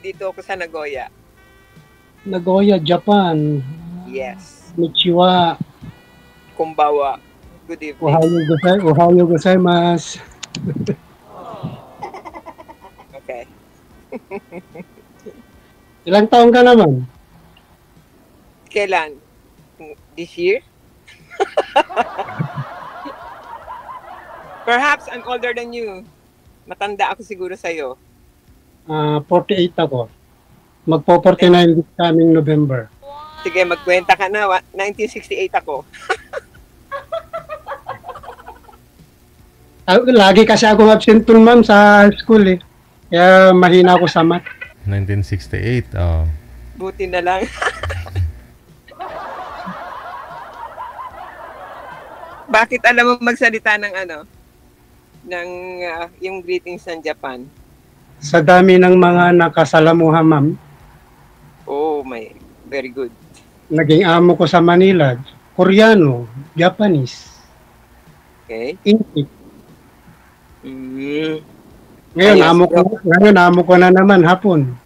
dito ako sa Nagoya. Nagoya, Japan. Yes. Konnichiwa. Konbawa. Good evening. Ohayo gozaimasu. Okay. Ilang taon ka naman? Kailan? This year? Perhaps I'm older than you. Matanda ako siguro sa'yo. 48 ako. Magpo-49 this coming November. Sige, magkwenta ka na. 1968 ako. Lagi kasi akong absent dun, ma'am, sa school eh. Kaya mahina ako sa math. 1968, oh. Buti na lang. Bakit alam mo magsalita ng ng yung greetings ng Japan? Sa dami ng mga nakasalamuha, ma'am. Oh, very good. Naging amo ko sa Manila, Koreano, Japanese, Okay. English. Ayos. Ngayon amo ko na naman hapon.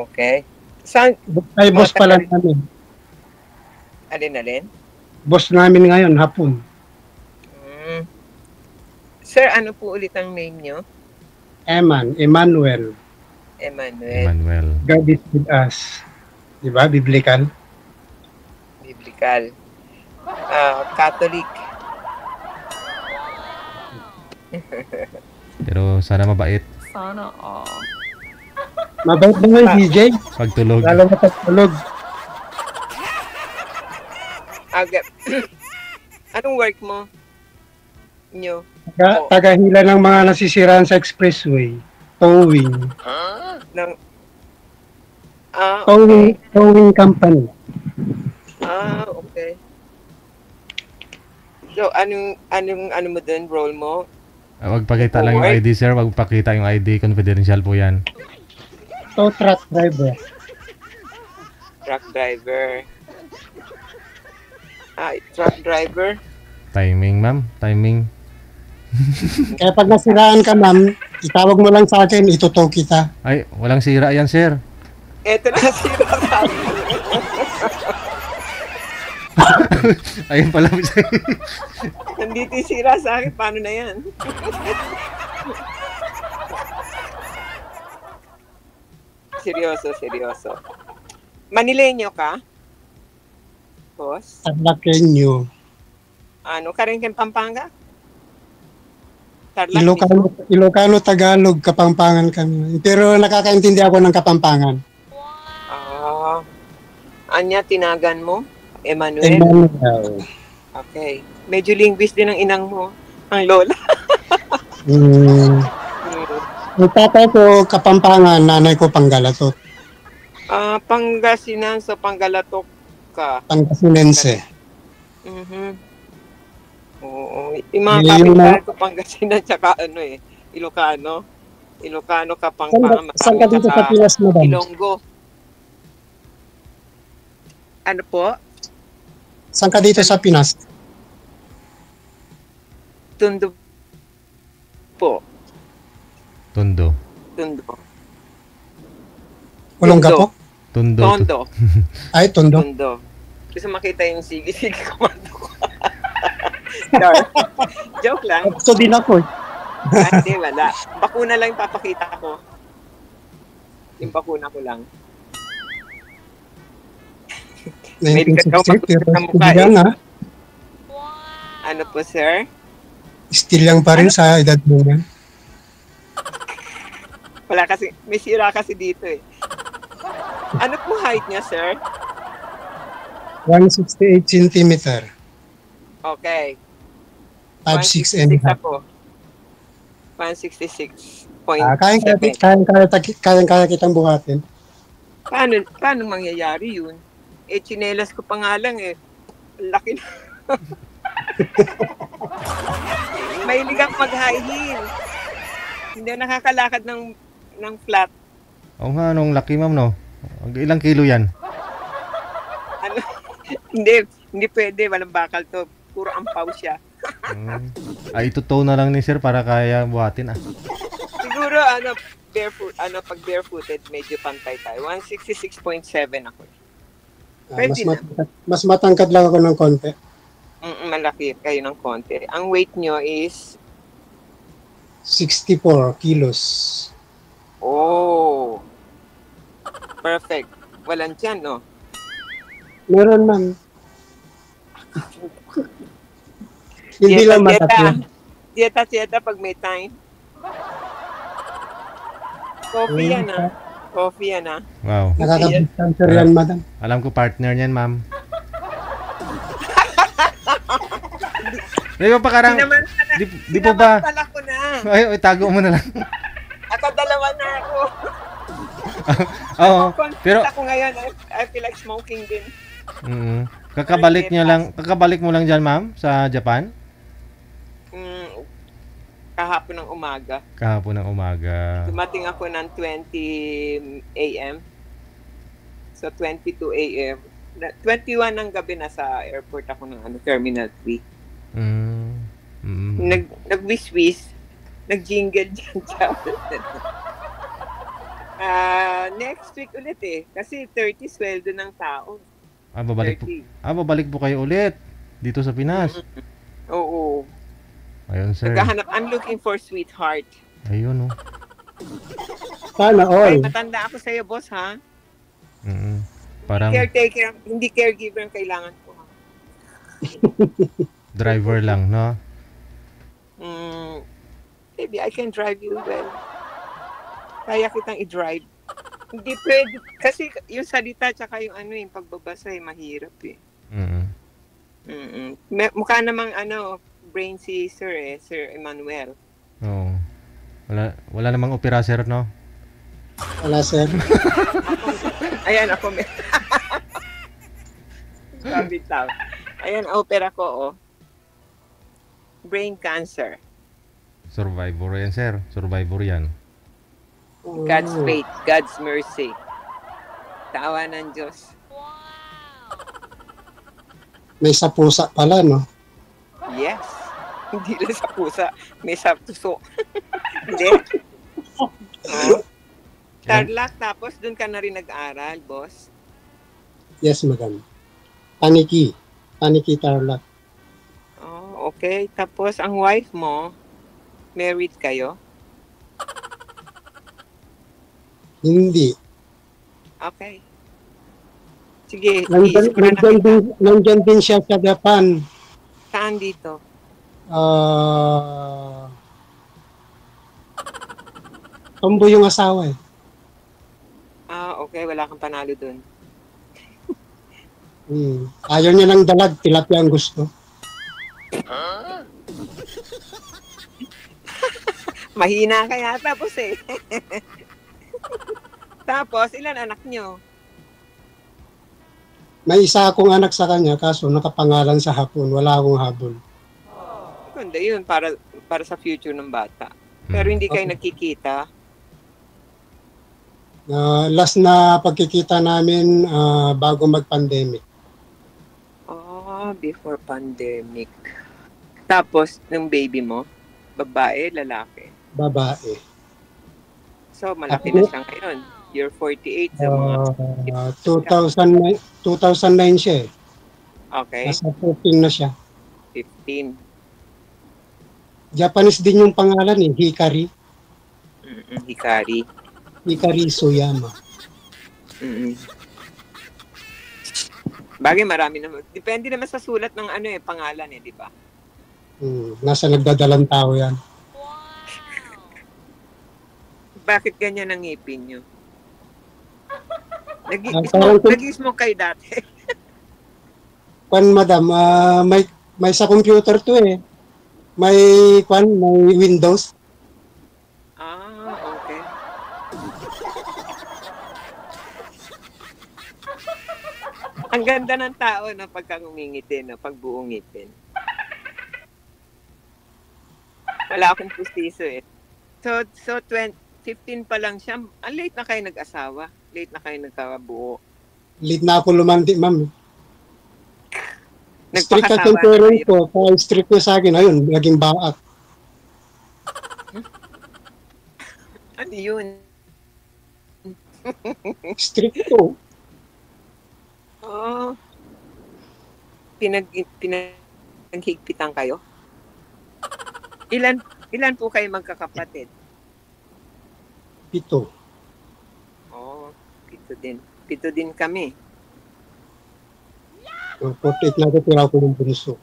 Okay. Saan? Ay, boss pala namin. Alin? Boss namin ngayon hapon. Sir, ano po ulit ang name nyo? Emmanuel. Emmanuel. God is with us. Diba? Biblical. Catholic. Pero sana mabait. Sana all. Mabait naman, DJ. Pagtulog. Lalo na pagtulog. Okay. Anong work mo? Nyo? Tagahila ng mga nasisiraan sa expressway. Towing. Okay. Towing company. Okay. So, ano mo dun, role mo? Wag pakita lang yung ID, sir. Wag pakita yung ID. Confidential po yan. Tow truck driver. Truck driver. Truck driver. Timing, ma'am. Timing. Kaya pag nasiraan ka, ma'am, itawag mo lang sa akin, itutow kita. Ay, walang sira yan, sir. Eto na sira sabi. Ayun pala. Nandito yung sira sa akin. Paano na yan? Seryoso. Manileño ka? Boss? Tarlakenyo. Ka rin kang Pampanga? Ilocano, Tagalog, Kapampangan kami. Pero nakakaintindi ako ng Kapampangan. Anya, tinagan mo? Emmanuel? Okay. Medyo linguist din ang inang mo. Ang lola. Yung tatay ko Kapampangan, nanay ko Panggalatok. Pangasinan sa Panggalatok ka. Pangasinense. Oo. Yung mga kapitbahay ko Pangasinan tsaka Ilocano. Ilocano, Kapampangan. Saan ka dito sa Pinas, madam? Ilonggo. Ano po? Saan ka dito sa Pinas? Tondo po. Tondo. Olongapo? Tondo. Ay, Tondo. Gusto makita yung sige-sige komando ko. Joke lang. Gusto din ako. Hindi, wala. Bakuna lang yung papakita ko. Yung bakuna ko lang. 1968, pero still young, ha? Ano po, sir? Still young pa rin sa edad mo yan. Wala kasi, may sira kasi dito eh. Ano po height niya, sir? 168 centimeter. Okay. 5'6" and a half. 166.7. Kaya kitang buhatin. Paano mangyayari yun? Chinelas ko pa nga lang eh. Laki na. Mahilig ako mag-high heel. Hindi ako nakakalakad ng flat. Oo nga, nung laki, ma'am, no? Ilang kilo yan? Hindi pwede. Walang bakal to. Puro ampaw siya. Ay, itutow na lang ni sir para kaya buhatin, ah. Siguro, pag barefooted, medyo pantay tayo. 166.7 ako. Mas matangkad lang ako ng konti. Malaki kayo ng konti. Ang weight nyo is 64 kilos. Oh. Perfect. Walang tiyan, no? Meron man. Hindi lang matatlo. Dieta pag may time. Coffee yan, ah. Coffee yan, ah. Wow. Nakaka-cancer yan, madam. Alam ko partner niyan, ma'am. Di ba pa karang... Di po ba... Sinamantala ko na. Ay, tago mo na lang. Ako dalawa na ako. Oo. Pero... Ako ngayon, I feel like smoking din. Kakabalik mo lang dyan, ma'am, sa Japan? Kahapon ng umaga. Kahapon ng umaga. Dumating ako ng 20 a.m. So, 22 a.m. 21 ng gabi na sa airport ako ng Terminal 3. Nag-wish-wish. Nag-jingle dyan. Next week ulit eh. Kasi 30 sweldo ng tao. Babalik po kayo ulit dito sa Pinas. Oo. Ayun, sir. I'm looking for sweetheart. Ayun, oh. Sana all. Ay, matanda ako sa'yo, boss, ha? Parang caretaker, hindi caregiver ang kailangan ko. driver lang, no? Maybe I can drive you well. Kaya kitang i-drive. Hindi pwede. Kasi yung salita tsaka yung yung pagbabasa mahirap eh. Mukha namang brain si Sir Emmanuel. Oo. Wala namang opera, sir, no? Wala, sir. Ayan, ako sabi tao. Ayan, opera ko, oh. Brain cancer. Survivor yan, sir. Survivor yan. God's faith, God's mercy. Tawa ng Diyos. May sa pusa pala, no? Yes. Hindi lang sa pusa. May sa tuso. Hindi. Tarlac, tapos dun ka na rin nag-aral, boss? Yes, madam. Paniki Tarlac. Oh, okay. Tapos, ang wife mo, married kayo? Hindi. Okay. Sige. Nandyan din siya sa Japan. Saan dito? Tombo yung asawa eh. Okay. Wala kang panalo dun. Ayaw niya ng dalag, tilapia ang gusto. Mahina ka yata, boss eh. Tapos, ilan anak nyo? May isa akong anak sa kanya, kaso nakapangalan sa hapon. Wala akong habol. Ganda yun, para sa future ng bata. Pero hindi kayo nagkikita? Last na pagkikita namin bago mag-pandemic. Before pandemic. Tapos, ng baby mo? Babae, lalaki? Babae. So, malaki na siya ngayon. You're 48 sa mga... 2009 siya eh. Okay. Nasa 14 na siya. 15. Japanese din yung pangalan eh, Hikari. Hikari Suyama. Bagay, marami naman. Depende naman sa sulat ng pangalan eh, di ba? Nasa nagdadalang tao yan. Bakit ganyan ang ngipin nyo? Nag-smoke kayo dati. Madam, may sa computer to eh. May Windows. Okay. Ang ganda ng tao na pagka umingitin, pag buong ngipin. Wala akong pustiso eh. So 15 pa lang siya. Ang late na kayo nag-asawa. Late na kayo nagkabuo. Late na ako lumandi, ma'am. Strict Nagpakasawa at yung parent ko. Kaya strict ko sa akin. Ayun, naging baak. Ano yun? Stricto. Oh, pinaghigpitan kayo? Ilan po kayo magkakapatid? 7. Oh, pito din. Pito din kami. 48 na ako, pero ako yung bunso.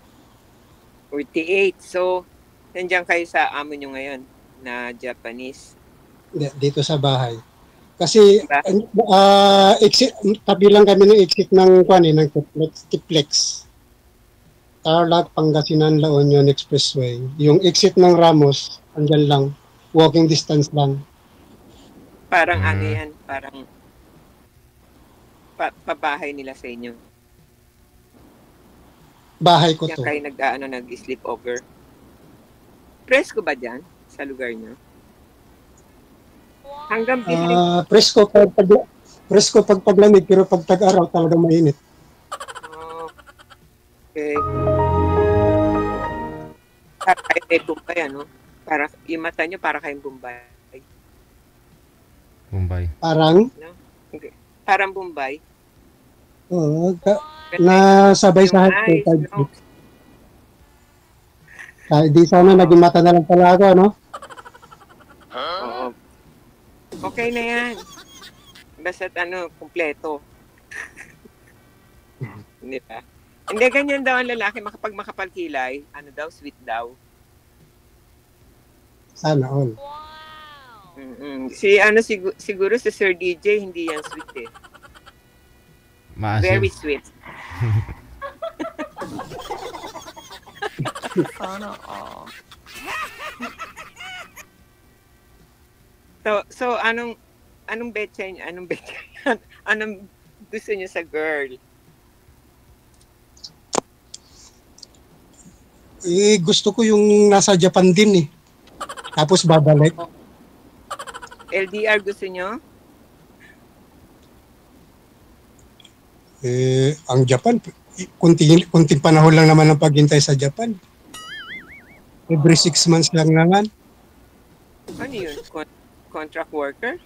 48. So, nandiyan kayo sa amo nyo ngayon na Japanese. Dito sa bahay. Kasi, Diba? tabi lang kami ng exit ng Tiplex. Tarlac, Pangasinan, La Union Expressway. Yung exit ng Ramos, andyan lang. Walking distance lang. Parang ano yan, parang pabahay nila sa inyo. Bahay ko Diyan to. kayo nag-sleep over. Presko ba dyan sa lugar nyo? Hanggang bihari. Presko pag paglamig, pero pag tag-araw talaga mainit. Oh, okay. Para kayo Bombay, ano? Para, yung mata nyo para kayong Bombay. Bombay. Parang, Okay. Parang Bombay. nasabay sa high Yung eyes, school. Di sana naging mata na lang pala ako, no? Oo. Okay na yan. Basta't kumpleto. Hindi ba? Hindi, ganyan daw ang lalaki. Makapal kilay, sweet daw. Sana all. Mm-mm. Siguro si Sir DJ, hindi yan sweet eh. Maasim. Very sweet. Sana all. So anong betcha niyo? Anong betcha? Anong gusto niyo sa girl? Gusto ko yung nasa Japan din eh. Tapos babalik. LDR gusto niyo? Ang Japan, kunting panahon lang naman ang paghintay sa Japan. Every 6 months lang naman. Ano yun? Contract worker?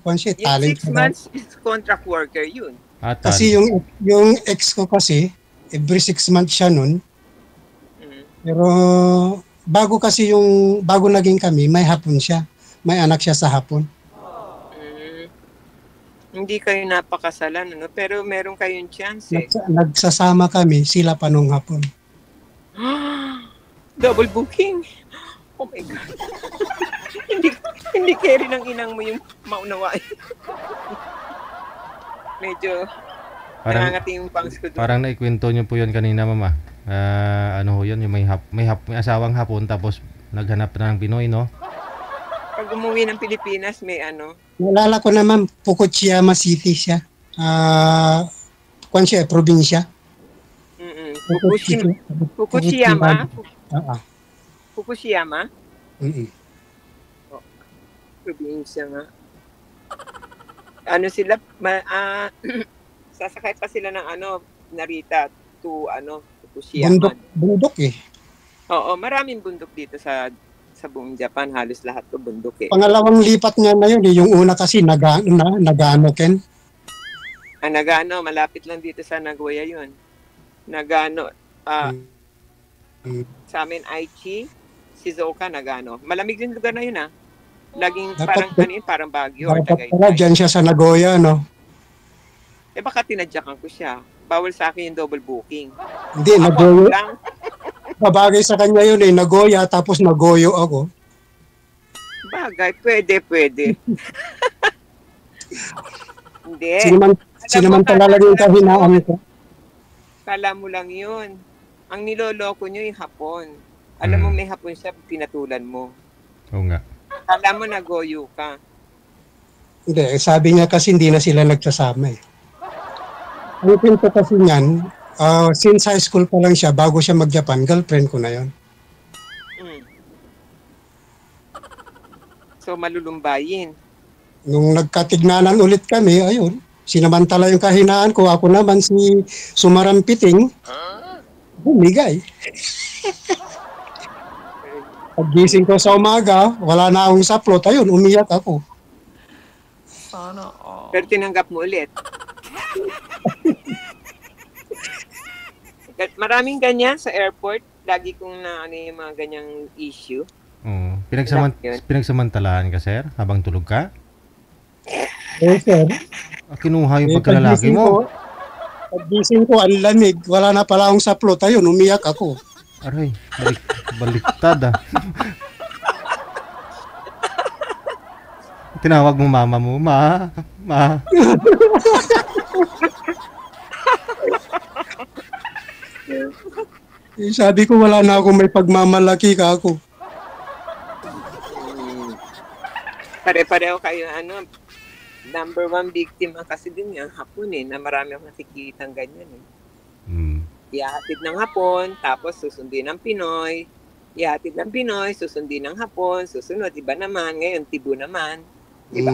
Pansit, Yung talent 6 months is contract worker yun. Kasi yung ex ko kasi, every 6 months siya nun. Pero bago naging kami, may hapon siya. May anak siya sa hapon. Hindi kayo napakasalan, pero meron kayong chance eh. Nagsasama kami, sila pa nung hapon. Double booking. Oh my God. hindi carry ng inang mo yung maunawain. Medyo nangangati yung pangs ko doon. Parang naikwento niyo po yun kanina, mama. Ano ho yun, yung may asawang hapon tapos naghanap na ng Pinoy, no? Pag umuwi ng Pilipinas, may Naalala ko naman, Fukushima City siya. Siya, probinsya. Fukushima? Oo. Fukushima? Mm-mm. Probinsya nga. Sila, sasakay pa sila ng Narita to Fukushima. Bundok eh. Oo, maraming bundok dito sa buong Japan. Halos lahat to bundok eh. Pangalawang lipat niya na yun eh. Yung una kasi Nagano, Ken. Nagano, malapit lang dito sa Nagoya yun. Nagano, sa amin Aichi, Shizuoka, Nagano. Malamig din lugar na yun Laging parang Baguio or Dapat Tagaytay. pala dyan siya sa Nagoya, no? Baka tinadyakan ko siya. Bawal sa akin yung double booking. Hindi, Ako Nagoya. lang. Babagay sa kanya yun eh. Nagoya, tapos Nagoyo ako. Bagay, pwede. Hindi. Sinamantala lang yung kahinaan ko. Kala mo lang yun. Ang niloloko nyo yung hapon. Alam mo may hapon siya, pinatulan mo. Oo nga. Kala mo nagoyo ka. Hindi, sabi niya kasi hindi na sila nagsasama eh. Ang pinto kasi niyan, since high school pa lang siya, bago siya mag-Japan, girlfriend ko na yon. So, malulumbayin. Nung nagkatignanan ulit kami, ayun, sinamantala yung kahinaan ko. Ako naman si sumarampiting, bumigay. Paggising ko sa umaga, wala na akong saplot. Ayun, umiyak ako. Sana all. Pero tinanggap mo ulit. Maraming ganyan sa airport. Lagi kong na ano yung mga ganyang issue. Oo. Yun. Pinagsamantalahan ka, sir, habang tulog ka? Eh, sir. Kinuha yung pagkalalaki mo. Paggising ko, ang lamig. Wala na pala akong saplot. Ayun, umiyak ako. Aray, baliktad ah. Tinawag mo mama mo, ma. Eh, sabi ko, wala na akong may pagmamalaki ka ako. Pare-pareho kayo, number one victim kasi din yung Hapon na marami akong nakikitang ganyan Ihahatid ng Hapon, tapos susundin ng Pinoy. Ihahatid ng Pinoy, susundin ng Hapon, susunod, iba naman. Ngayon, Tibo naman. Diba?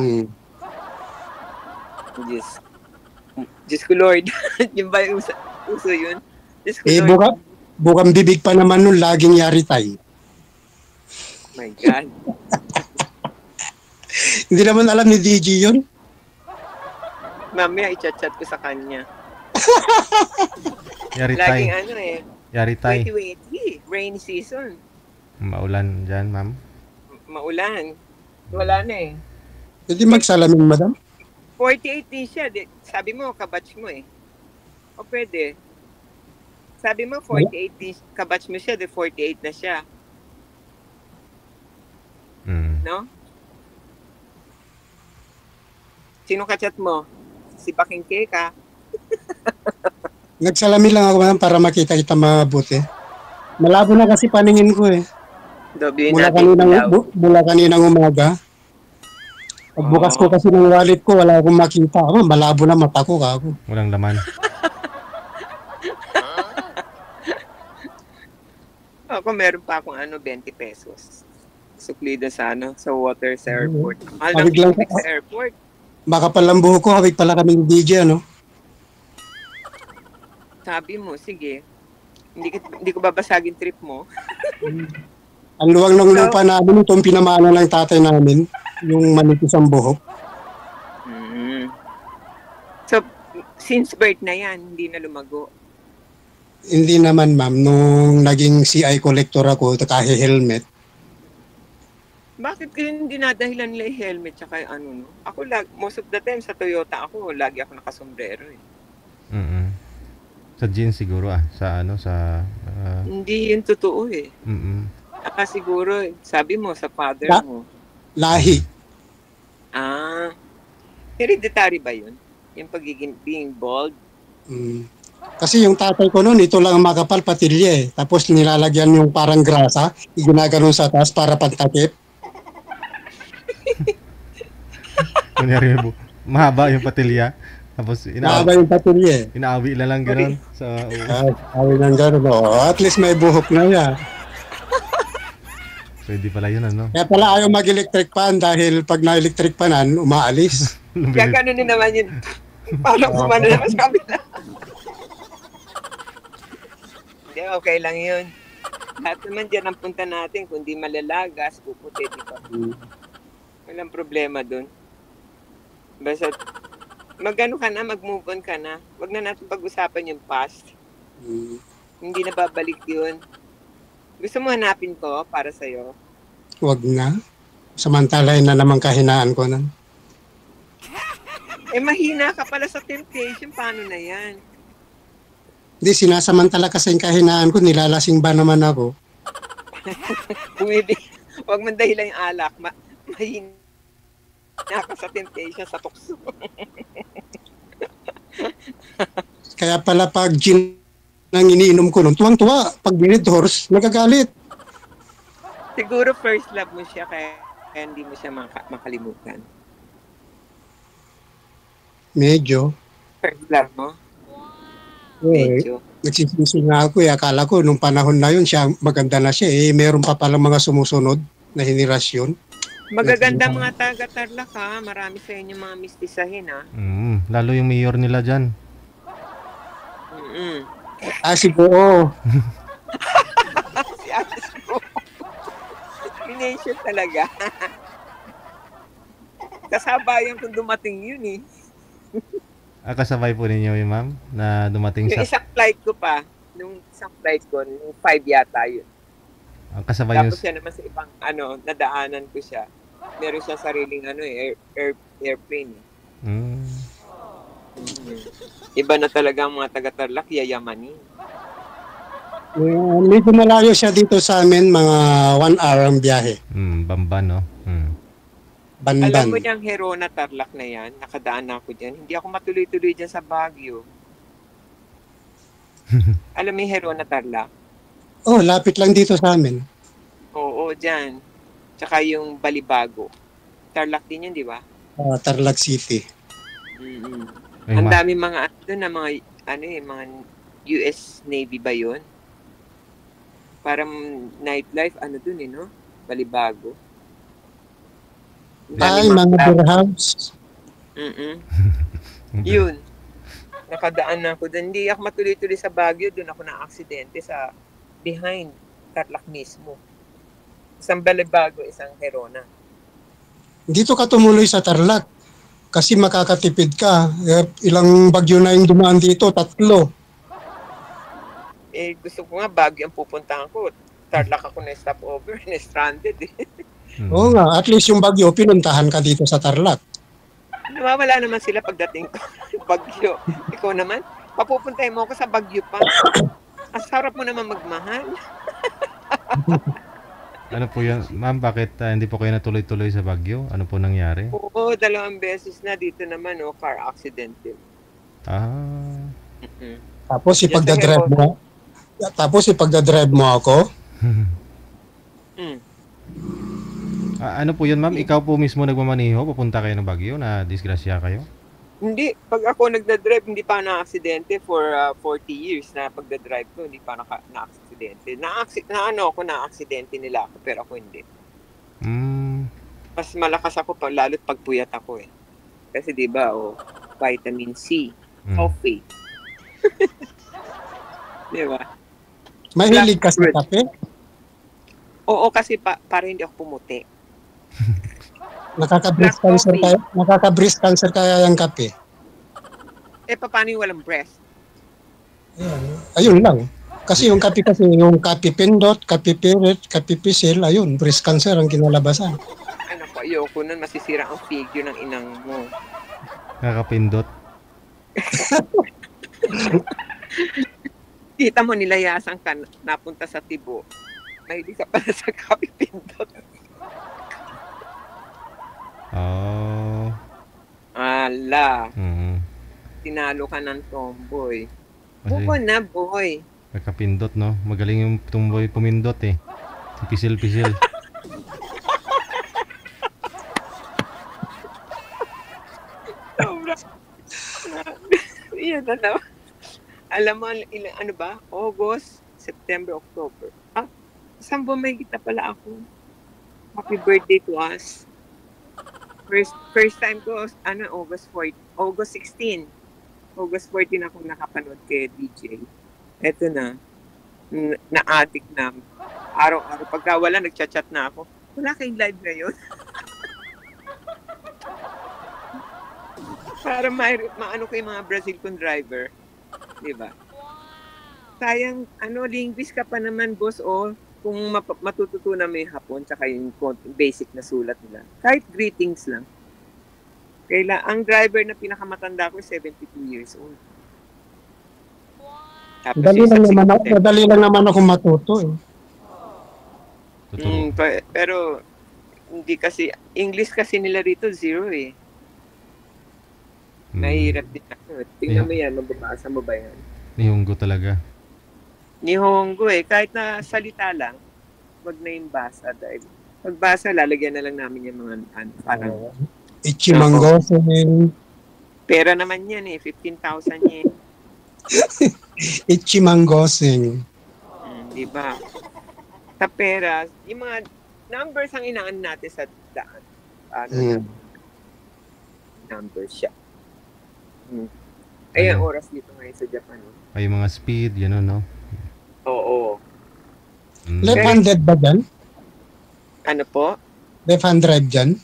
Diyos ko Lord. Yung ba yung uso yun? Diyos ko Lord. Bukang bibig pa naman nun, laging yari tayo. My God. Hindi naman alam ni DJ yun. Mamaya, i-chat-chat ko sa kanya. Yaritay. Laging Yaritay. wait. Rainy season. Maulan dyan, ma'am. Maulan. Wala na Pwede magsalamin, madam? 48 din siya. Sabi mo, kabatch mo O pwede. Sabi mo, 48 din, kabatch mo siya, 48 na siya. No? Sino ka-chat mo? Si Bakingke ka? Nagsalamin lang ako, madam, para makita kita mabuti. Malabo na kasi paningin ko Mula kaninang umaga. Pagbukas ko kasi ng wallet ko, wala akong makita. Malabo na mata ko ako. Walang laman. Ako meron pa akong 20 pesos. Suklida sa sa water sa airport. Mahal ng sa airport. Baka palang buhok ko, hawig pala kami ng DJ, Sabi mo, sige. Hindi ko babasagin trip mo. Ang luwang ng lupa namin, itong pinamana ng tatay namin, yung manipis ang buhok. So, since birth na yan, hindi na lumago. Hindi naman, ma'am. Nung naging CI collector ako, helmet. Bakit kayo hindi nadahilan nila yung helmet tsaka no? Ako, most of the time sa Toyota ako, lagi ako nakasombrero Sa jeans siguro sa Hindi yun totoo siguro, sabi mo sa father mo. Lahi. Hereditary ba yun? Yung being bald? Kasi yung tatay ko noon, ito lang ang makapal patilya Tapos nilalagyan yung parang grasa, ginaganon sa taas para pantakip. Kunyari, mahaba yung patilya. Tapos mahaba yung patilya inaawi na lang gano'n. So, awi lang gano'n. At least may buhok na yan. Pwede pala yun, Kaya pala ayaw mag-electric pan dahil pag na-electric panan, umaalis. Kaya gano'n din naman yun. Paano kumano naman sa kabila? Hindi, okay lang yun. Lahat naman dyan ang punta natin, kundi malalagas, puputi, di ba? Walang problema dun. Basta, mag-move on ka na. Huwag na natin pag-usapan yung past. Hindi na babalik yun. Gusto mo hanapin ko para sa'yo? Huwag na. Samantalay na naman kahinaan ko na. Mahina ka pala sa temptation. Paano na yan? Hindi, sinasamantala kasi yung kahinaan ko. Nilalasing ba naman ako? Huwag man dahilan yung alak. Mahina ka sa temptation sa tukso. Kaya pala pag gin nang iniinom ko nun, tuwang-tuwa. Pag binid horse, nagagalit. Siguro first love mo siya kaya hindi mo siya makalimutan. Medyo. First love mo? Medyo. Nagsisisi nga ako akala ko nung panahon na yun siya maganda na siya meron pa palang mga sumusunod na henerasyon. Magaganda mga taga-Tarlac marami sa inyo mga mistisahin lalo yung mayor nila dyan. Siguro. Si Ate Siguro. combination talaga. Kasabayan kung dumating yun eh. Kasabay po ninyo yung ma'am na dumating Yung sa... isang flight ko pa, nung isang flight ko, nung 5 yata yun. Ang kasabay yung... Tapos siya naman sa ibang, nadaanan ko siya. Meron siya sariling, airplane eh. Mm. Iba na talaga ang mga taga-Tarlac, yayamanin. Medyo malayo siya dito sa amin, mga 1 hour ang biyahe. Bamban, no? Banban. Alam mo yung Herona Tarlac na yan, nakadaan na ako dyan. Hindi ako matuloy-tuloy dyan sa Baguio. Alam mo yung Herona Tarlac? Oh, lapit lang dito sa amin. Oo, dyan. Tsaka yung Balibago. Tarlac din yun, di ba? Tarlac City. Ay, Ang dami mga doon na mga US Navy ba yun? Parang nightlife, doon no? Balibago. Ay, mga beer house. Yun. Nakadaan na ako doon. Hindi ako matuloy-tuloy sa Baguio. Doon ako na-aksidente sa behind Tarlac mismo. Isang Balibago, isang Herona. Dito ka tumuloy sa Tarlac. Kasi makakatipid ka. Ilang bagyo na yung dumaan dito? 3. Gusto ko nga Baguio ang pupuntahan ko. Tarlac ako na stopover. Na-stranded Oo nga, at least yung bagyo, pinuntahan ka dito sa Tarlac. Nawawala naman sila pagdating ko. Bagyo. Ikaw naman, papupuntahin mo ako sa Bagyo pa. Ang sarap mo naman magmahal. Ano po yun? Ma'am, bakit hindi po kayo natuloy-tuloy sa Baguio? Ano po nangyari? Oo, 2 beses na dito naman, car accident din. Tapos ipagdadrive mo ako. Ano po yun, ma'am? Ikaw po mismo nagmamaniho? Papunta kayo ng Baguio na disgrasya kayo? Hindi, pag ako nagdadrive, hindi pa na-aksidente for 40 years na pagdadrive ko, hindi pa na-aksidente. Na-aksidente nila ako, pero ako hindi. Mas malakas ako, lalo't pagpuyat ako eh. Kasi di ba, vitamin C, coffee. Di ba? Mahilig ka sa kape? Oo, kasi para hindi ako pumuti. Nakaka-breast cancer kaya yung kape. Paano yung walang breast? Ayun lang. Kasi yung kape yung kape pindot, kape pirit, kape pisil, ayun, breast cancer ang kinalabasan. Ayoko nun, masisira ang figure ng inang mo. Kakapindot. Kita mo, nilayasan ka, napunta sa Tibo. Mahilig ka pala sa kape pindot. Ala. Tinalo ka ng tomboy. Buko na, boy. Kakapindot, no? Magaling yung tomboy pumindot eh. Pisil-pisil. Yan na naman. Alam mo, ano ba? August, September, October. Isang buwan may kita pala ako. Happy birthday to us. First time ko, August 16. August 14 ako nakapanood kay DJ. Eto na. Na-addict na. Araw-araw. Pagka wala, nagchat-chat na ako. Wala kayong live ngayon. Para maano ko yung mga Brazil kong driver. Diba? Sayang, linguist ka pa naman, boss, kung matututunan mo yung Hapon tsaka yung basic na sulat nila. Kahit greetings lang. Ang driver na pinakamatanda ko 72 years old. Tapos Madali lang naman ako matuto eh. Pero hindi kasi, English kasi nila rito 0 eh. Mahirap din ako. Tingnan mo yan, mababasa mo ba yan? Nihongo talaga. Nihongo eh. Kahit na salita lang, wag na yung basa. Dahil pagbasa, lalagyan na lang namin yung mga parang... Ichimanggosen. Pera naman yan eh. 15,000 yen. Ichimanggosen. Diba? Sa pera, yung mga numbers ang inaan natin sa daan. Numbers siya. Ay, ang oras dito ngayon sa Japan. Ay, mga speed, yan no? Oo. Left-handed ba dyan? Ano po? Left hand drive dyan?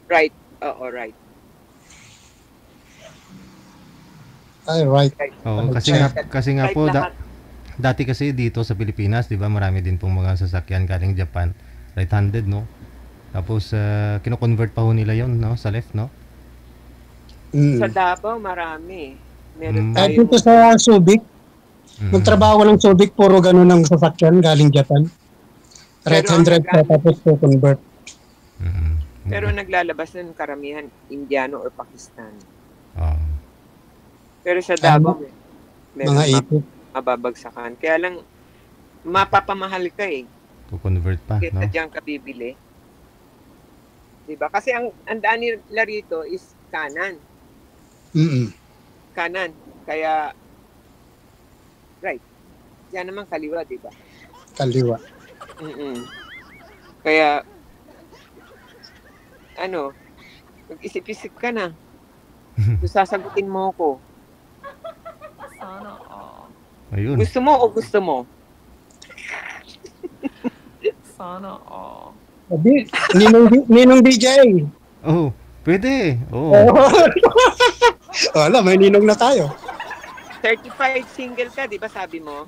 Right. Oo, right. Ay, right. Oo, kasi nga Right po, lahat. dati kasi dito sa Pilipinas, di ba, marami din pong mga sasakyan galing Japan, right-handed, no? Tapos, kino-convert pa ho nila yon, no? Sa left, no? Sa Davao, marami. Meron At tayong... dito sa Subic, nagtrabaho ng Subic, puro ganun ang sasakyan galing Japan. Right hand drive pa, tapos to convert. Pero naglalabas ng karamihan Indiano or Pakistan. Oh. Pero sa Davao, meron Mga ipot. mababagsakan. Kaya lang, mapapamahal ka eh. To convert pa, Kaya no? diyan ka bibili. Diba? Kasi ang daan nila rito is kanan. Kanan. Kaya, right. Diyan naman kaliwa, diba? Kaliwa. Kaya, mag-isip-isip ka na. Kung sasagutin mo ko. Sana all. Ayun. Gusto mo o gusto mo? Sana all. Sabi, Ninong DJ. Oh, pwede. Oh. Wala, may ninong na tayo. Certified single ka, di ba sabi mo?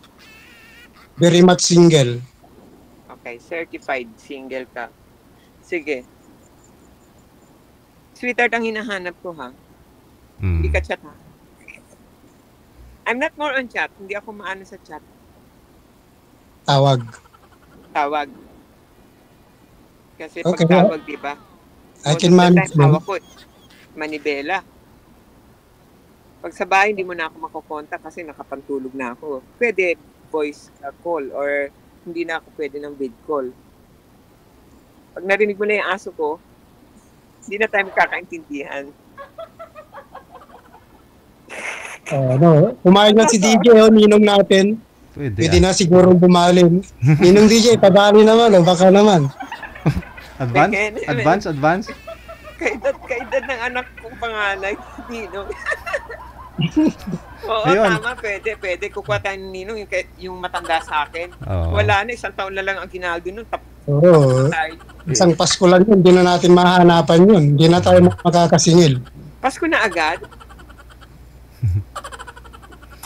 Very much single. Okay, certified single ka. Sige. Sweetheart ang hinahanap ko, ha? Hindi ka chat, ha? I'm not more on chat. Hindi ako maano sa chat. Tawag. Kasi Okay. pag tawag, di ba? I can manage mo. mo. Hawak ko, manibela. Pag sa bahay, hindi mo na ako makokontak kasi nakapantulog na ako. Pwede voice call or hindi na ako pwede ng vid call. Pag narinig mo na yung aso ko, hindi na tayo magkakaintindihan. Kumain na si DJ, ninong natin. Pwede na siguro bumalin. Ninong DJ, pabali naman, baka naman. Advance. Kaedad ng anak kong panganay, Ninong. Oo, Ayun. tama, pwede. Kukuha tayo ng Ninong yung matanda sa akin. Oo. Wala na, 1 taon na lang ang ginaldo nun. Oo. Isang Pasko lang yun, hindi na natin mahanapan yun. Hindi na tayo makakasingil. Pasko na agad?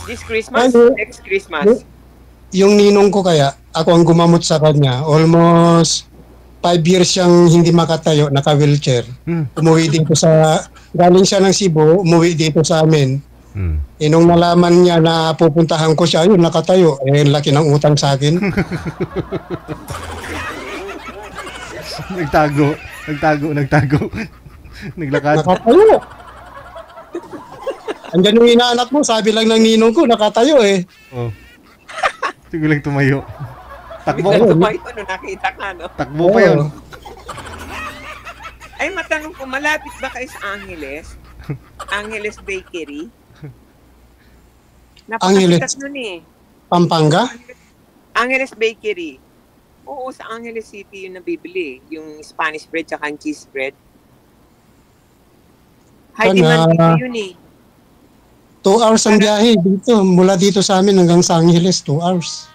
This Christmas? Next Christmas? Yung ninong ko kaya, ako ang gumamot sa kanya. Almost 5 years siyang hindi makatayo, naka-wheelchair. Umuwi dito galing siya ng Cebu, umuwi dito sa amin. Nung nalaman niya na pupuntahan ko siya, yun, nakatayo. Laki ng utang sa akin. Nagtago. Naglakad. Nakatayo. Andyan yung inaanak mo, sabi lang ng ninong ko, nakatayo eh. Oh. Sige lang tumayo. Takbo. Tumayo, nakita ka, no? Takbo pa yun. Ay, matanong ko, malapit ba kayo sa Angeles? Angeles Bakery? Napakasikat nun eh. Pampanga? Angeles Bakery. Oo, sa Angeles City yung nabibili. Yung Spanish bread tsaka yung cheese bread. High demand dito yun eh. 2 hours ang biyahe dito. Mula dito sa amin hanggang sa Angeles, 2 hours.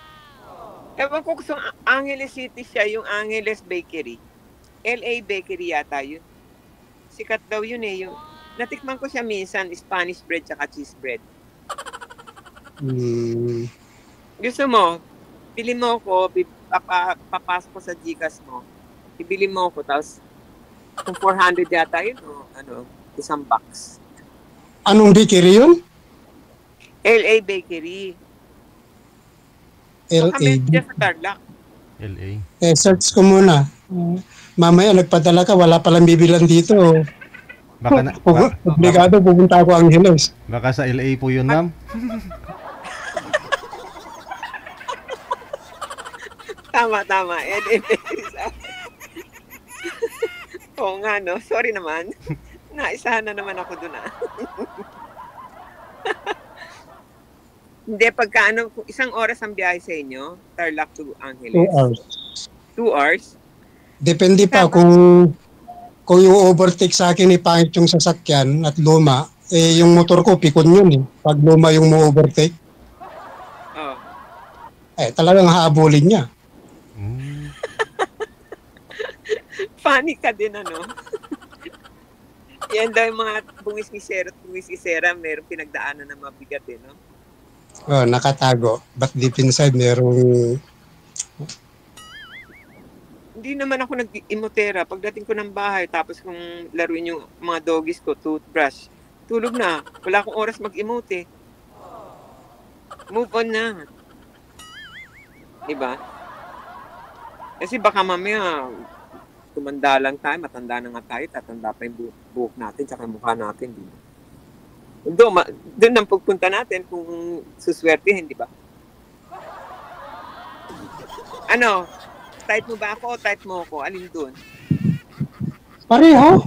Ewan ko kung Angeles City siya, yung Angeles Bakery. LA Bakery yata yun. Sikat daw yun eh. Natikman ko siya minsan, Spanish bread tsaka cheese bread. Gusto mo, pili mo ko, papasok ko sa Gcash mo. Ibili mo ko, tapos kung 400 yata yun, isang box. Anong bakery yun? LA Bakery. LA. Kami dyan sa Tarlac. LA. Search ko muna. Mamaya nagpadala ka, wala palang bibilan dito. Obligado, pupunta ako Angeles. Baka sa LA po yun, ma'am. Tama. LA Bakery sa... Oo nga, no? Sorry naman. Naisahan na naman ako dun, Hindi, kung 1 oras ang biyahe sa inyo, Tarlac to Angeles. 2 hours. 2 hours? Depende pa kung yung overtake sa akin pangit yung sasakyan at luma, yung motor ko pikon yun eh. Pag luma yung mo-overtake, talagang hahabulin niya. Funny ka din, ano? Yan daw yung mga buwis-kisera at buwis-kisera, mayroong pinagdaanan na mabigat, eh, no? Oh, nakatago. But deep inside, merong... Hindi naman ako nag-imotera. Pagdating ko ng bahay, tapos kung laruin yung mga doggies ko, toothbrush, tulog na. Wala akong oras mag-emote, eh. Move on na. Diba? Kasi baka mamaya, tumanda lang tayo, matanda na nga tayo, tatanda pa yung buhok natin, tsaka yung mukha natin, di ba? Doon ang pagpunta natin kung suswertihin, di ba? Ano? Type mo ba ako o type mo ako? Alin doon? Pareho.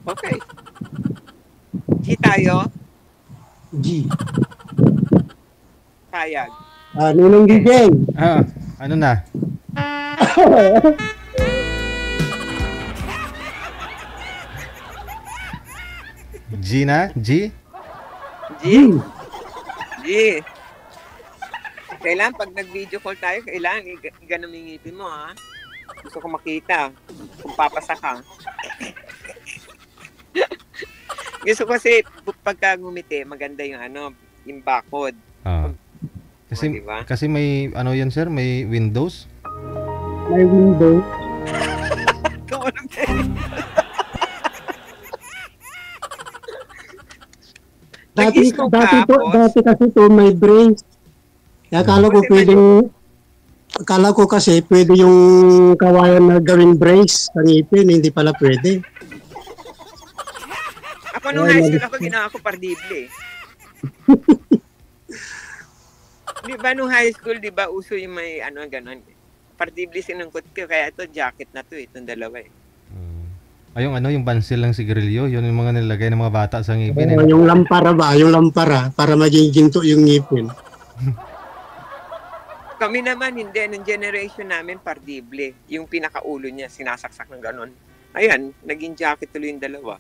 Okay. G tayo? G. Payag. Ninong Gigeng. Ano na? G na? G? G? G. Kailangan pag nag-video call tayo, kailangan ganun yung ngipin mo, ha? Gusto ko makita kung papasa ka. Gusto ko kasi pagka ngumiti, maganda yung yung bakod. Kasi, diba? kasi may, ano yan sir, may windows? May window. Dati kasi to may brace. Kaya akala ko kasi pwede yung kawayan na gawing brace sa ngipin, hindi pala pwede. Ako nung high school, ako ginawa ko pardible, eh. Di ba nung high school, di ba, uso yung may ganon. Pardible sinungkot ko, kaya ito, jacket na to, itong dalawa, eh. Yung bansil ng sigarilyo, yun yung mga nilagay ng mga bata sa ngipin. Yung lampara para maging ginto yung ngipin. Kami naman, hindi. Nung generation namin, pardible. Yung pinakaulo niya, sinasaksak ng ganon. Ayan, naging jacket tuloy yung dalawa.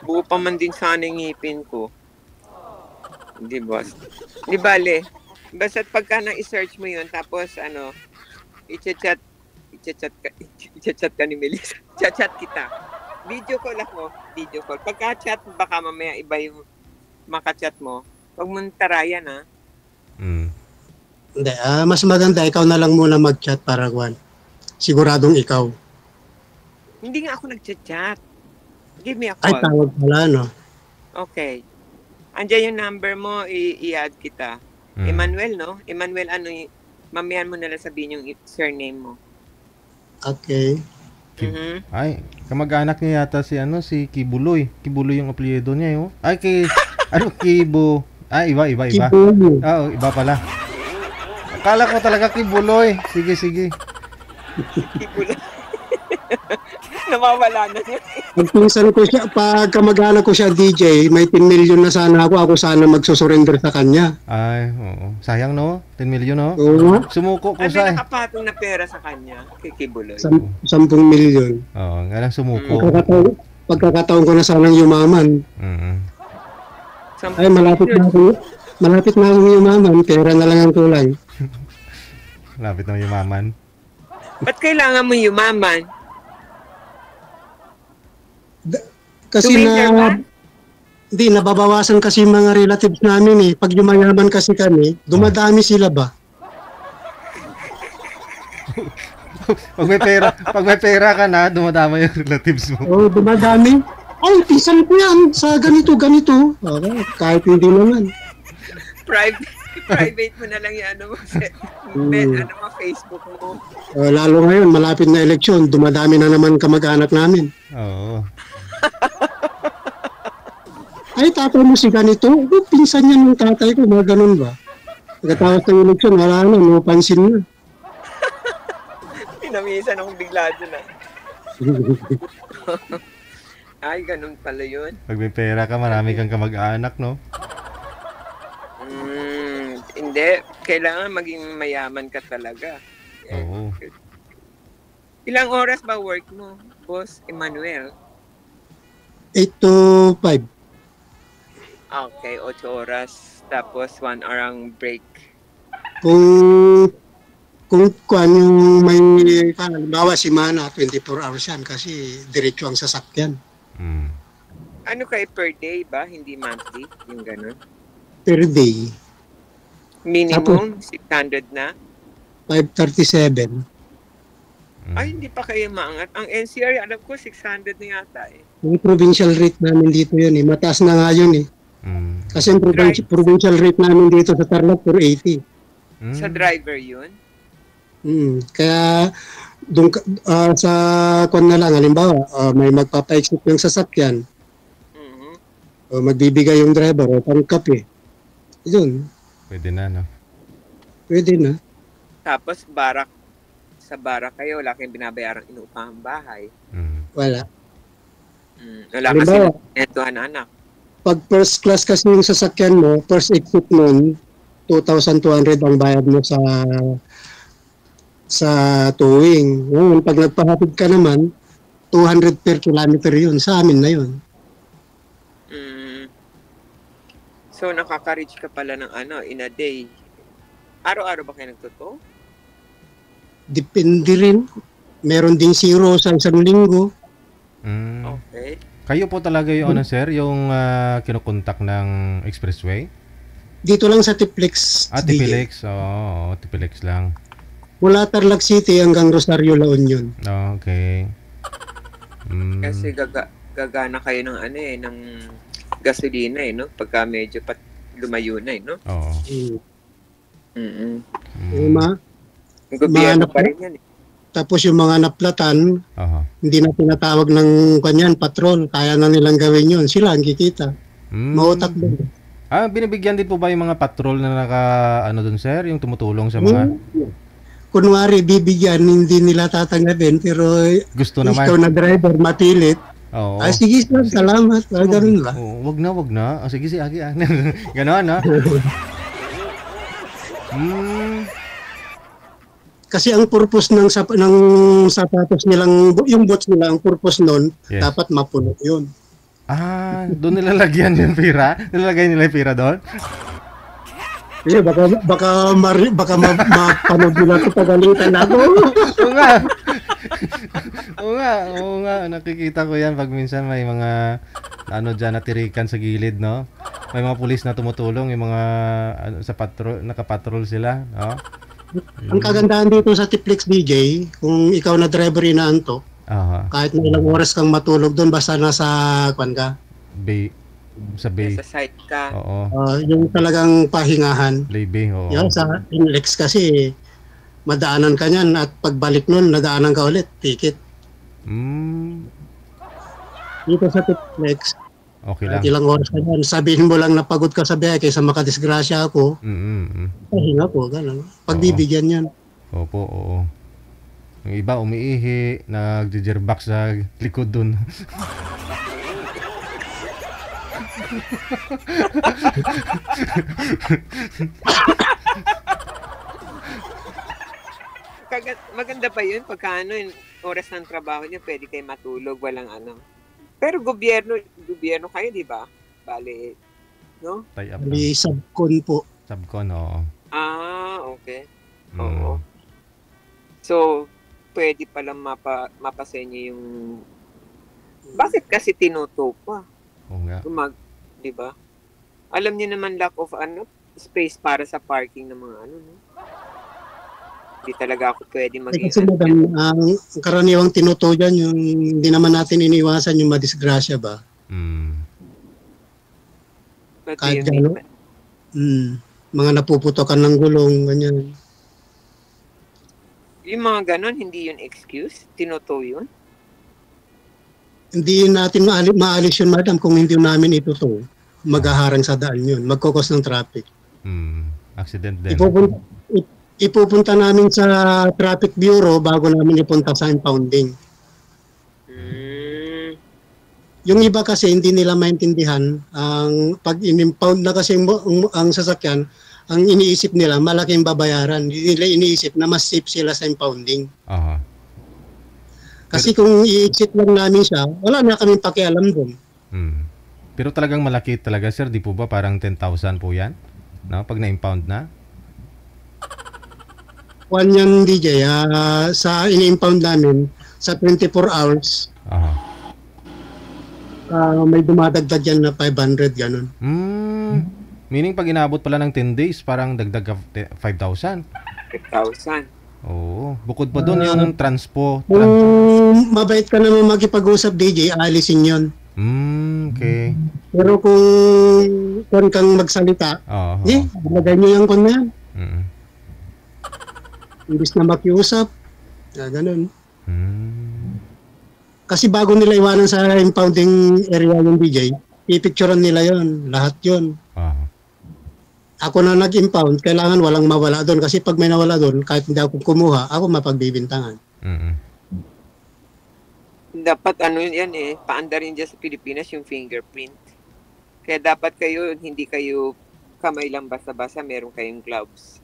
Buo pa man din sana yung ngipin ko. Di ba? Di bale. Basta't pagka na-search mo yun, tapos i-chat ka ni Melissa. Chat kita. Video call ako. Video call. Pagka-chat, baka mamaya iba yung maka-chat mo. Huwag mong tarayan, ha? Hindi, mas maganda ikaw na lang muna mag-chat para siguradong ikaw. Hindi nga ako nag-chat. Give me a Ay, call. tawag pala, no? Okay. Andiyan yung number mo, i-add kita. Emmanuel, no? Emmanuel, mamayan mo nalang sabihin yung surname mo. Okay. Ay, kamag-anak niya yata si Kibuloy. Kibuloy yung apelyido niya, yun. Ay, Kibo. Ay, iba. Oo, iba pala. Akala ko talaga Kibuloy. Sige. Kibuloy. Nawawala na niya. Pag kamag-anak ko siya DJ, may 10 million na sana ako sana magsusurrender sa kanya. Ay, oo. Sayang, no? 10 million, no? Oo. Sumuko ko Ano sa nakapatong na pera sa kanya? Kay Kibuloy. 10 million. Oo, nga lang sumuko. Pagkakataon ko na sanang yumaman. Ay, malapit na akong yumaman. Pera na lang ang kulang. Malapit na yumaman. Ba't kailangan mo yumaman? Kasi hindi, nababawasan kasi mga relatives namin eh. Pag yumayaman kasi kami, dumadami sila ba? Pag may pera ka na, dumadama yung relatives mo. Oo, dumadami. Ay, pisan ko yan sa ganito. Okay, kahit hindi naman. Private mo na lang yung Facebook mo. Lalo ngayon, malapit na eleksyon, dumadami na naman kamag-anak namin. Oo. Ay, tatay mo si ganito. Pinsan niya ng tatay ko, mga ganun ba? Pagkatapos ng eleksyon, wala na, no pansin na. Pinamisan akong bigla dun, ah. Ay, ganun pala yun. Pag may pera ka, marami kang kamag-anak, no? Hindi. Kailangan maging mayaman ka talaga. Oo. Ilang oras ba work mo, Boss Emmanuel? 8 to 5. Okay, 8 oras. Tapos 1 hour ang break. kung yung may, halimbawa si Mana, 24 hours yan kasi diretso ang sasakyan. Ano kayo per day ba? Hindi monthly? Yung ganun? Per day. Minimum, 600 na? 537. Ay, hindi pa kayo maangat. Ang NCR, alam ko, 600 na yata eh. Yung provincial rate namin dito yun eh. Mataas na nga yun eh. Kasi yung provincial rate namin dito sa Tarlac, 480. Sa driver yun? Kaya, sa kwan na lang, halimbawa, may magpapa-exit yung sasakyan. O magbibigay yung driver o pangkape. Yun. Pwede na, no? Pwede na. Tapos, sa barak kayo, wala kayong binabayarang inuupahang bahay. Wala. Wala kasi netuhan anak. Pag first class kasi yung sasakyan mo, first exit nun, 2,200 ang bayad mo sa towing. Ngayon, pag nagpahatid ka naman, 200 per kilometer yun. Sa amin na yun. So, nakaka-reach ka pala ng in a day. Araw-araw ba kayo nagtotoo? Depende rin. Meron ding zero sa isang linggo. Okay. Kayo po talaga yung sir, yung kinukontak ng expressway? Dito lang sa Tiplex. Tiplex. Oo, Tiplex lang. Mula Tarlac City hanggang Rosario, La Union. Okay. Kasi gagana kayo ng ng gasolina no? Pagka medyo lumayo na no? Oo. Ang gobyerno pa rin yan eh. Tapos yung mga naplatan, hindi na tinatawag ng kanyan, patrol. Kaya na nilang gawin yun. Sila ang kikita. Mautak doon. Binibigyan din po ba yung mga patrol na doon sir? Yung tumutulong sa mga... Kunwari, bibigyan, hindi nila tatanggapin. Pero gusto naman. Ikaw na driver, mapilit. Oo. Sige sir, salamat. Ganun ba? Wag na. Sige, Agi. Ganon, no? Kasi ang purpose ng sapatos nilang, yung boots nila, ang purpose nun, dapat mapuno yun. Doon nilalagyan yung pira? Nilalagay nila yung pira doon? Baka mapanood nila ito pagalitan ako. Oo nga. Nakikita ko yan pag minsan may mga dyan natirikan sa gilid, no? May mga pulis na tumutulong, yung mga sa patrol, nakapatrol sila, no? Ang kagandahan dito sa Tiplex DJ, kung ikaw na driver inaanto, kahit na ilang oras kang matulog doon, basta nasa sa bay. Sa site ka. Oo. Yung talagang pahingahan. Bay, oo. Yan, sa Inlex kasi, madaanan ka niyan at pagbalik nun, nadaanan ka ulit, ticket. Dito sa Tiplex, okay lang. Ilang oras ka yan. Sabihin mo lang na pagod ka sa biyahe kaysa makadisgrasya ako. Pahinga po, gano'n. Pagbibigyan yan. Opo, oo. Yung iba umiihi, nagjijerbak sa likod dun. Maganda pa yun pagka yung oras ng trabaho niya, pwede kayo matulog, walang Pero gobyerno kayo, di ba? Bale, no? Bali, subcon po. Subcon, oo. Okay. Oo. So, pwede palang mapasenyo yung... Bakit kasi tinuto pa? Oo nga. Di ba? Alam niyo naman lack of space para sa parking ng mga no? Hindi talaga ako pwede mag-iwan. Kasi ang karaniwang tinuto dyan, yung hindi naman natin iniwasan yung madisgrasya ba? Kahit gano'n. Mga napuputokan ng gulong, ganyan. Yung mga ganon, hindi yun excuse? Tinuto yun? Hindi natin maalis yun, madam, kung hindi namin ituto. Maghaharang sa daan yun. Magkukos ng traffic. Accident din. Ipupunta namin sa Traffic Bureau bago namin ipunta sa impounding. Yung iba kasi hindi nila maintindihan ang pag in-impound na kasi ang sasakyan, ang iniisip nila malaking babayaran. Hindi nila iniisip na mas safe sila sa impounding. Kasi kung i-exit lang namin siya, wala na kaming pakialam doon. Pero talagang malaki talaga, sir, di po ba parang 10,000 po yan? No? Pag na-impound na? One yan DJ, sa ini-impound namin, sa 24 hours, Aha. may dumadagdag yan na 500, ganun. Meaning pag inabot pala ng 10 days, parang dagdag ka 5,000. 5,000. Oo. Bukod pa doon yung transpo. Kung mabait ka naman makipag-usap DJ, alisin yon. Okay. Pero kung kang magsalita, Oo. ilagay nyo yung kon na yan. Mm. Imbis na makiusap, ganun. Kasi bago nila iwanan sa impounding area yung DJ, pipicturean nila yon, lahat yon. Ako na nag-impound, kailangan walang mawala doon. Kasi pag may nawala doon, kahit hindi ako kumuha, ako mapagbibintangan. Dapat yan paanda rin dyan sa Pilipinas yung fingerprint. Kaya dapat kayo, hindi kayo kamay lang basta-basta, meron kayong gloves.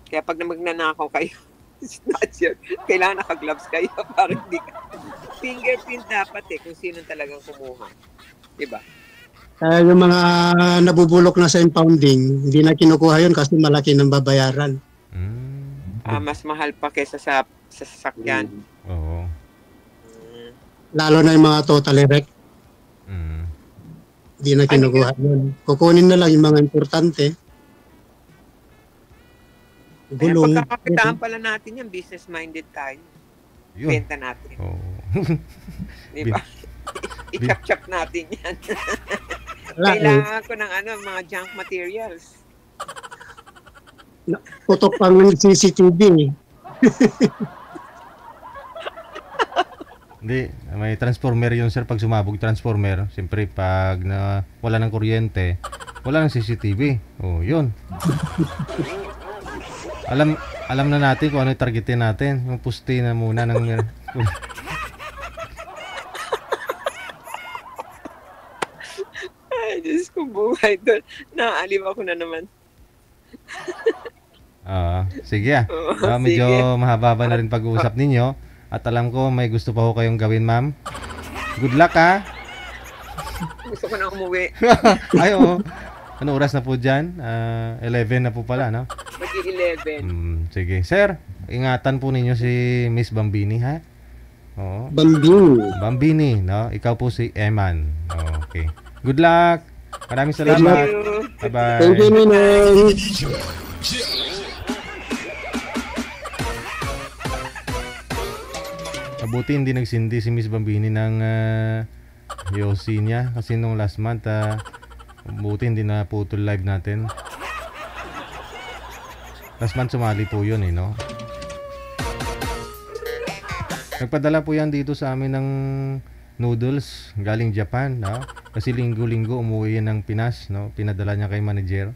Kaya pag magnanakaw kayo, snatcher, kailangan naka-gloves kayo para hindi ka. Fingerprint dapat kung sino talagang kumuha. Diba? Kaya yung mga nabubulok na sa impounding, hindi na kinukuha yun kasi malaki ng babayaran. Mas mahal pa kesa sa sasakyan. Oo. Lalo na yung mga totally wreck. Hindi na kinukuha yun. Kukunin na lang yung mga importante. Gulong. Pagkakakitaan pala natin yan, business-minded tayo. Yun. Benta natin. Oo. Diba? I-chop-chop natin yan. Kailangan ko ng mga junk materials. Putok pang CCTV. Hindi, may transformer yun sir pag sumabog transformer. Siyempre pag wala ng kuryente, wala ng CCTV. Oh, yun. Alam na natin kung ano yung targetin natin. Yung puste na muna ng Ay, Diyos ko, buhay doon. Naaliw ako na naman. Sige medyo sige. mahaba na rin pag-uusap ninyo. At alam ko may gusto pa ho kayong gawin, ma'am. Good luck, ha? Gusto ko na umuwi. Ay, oo. Ano oras na po dyan? 11 na po pala, no? Mag-11. Sige. Sir, ingatan po ninyo si Miss Bambini, ha? Oo. Bambini, no? Ikaw po si Eman. Okay. Good luck. Maraming salamat. Bye-bye. Thank you, Ninong. Mabuti hindi nagsindi si Miss Bambini ng Yossi niya kasi nung last month mabuti hindi na putol live natin. Last month sumali po yun no? Nagpadala po yan dito sa amin ng noodles galing Japan, no? Kasi linggo-linggo umuwi yan ng Pinas, no? Pinadala niya kay manager.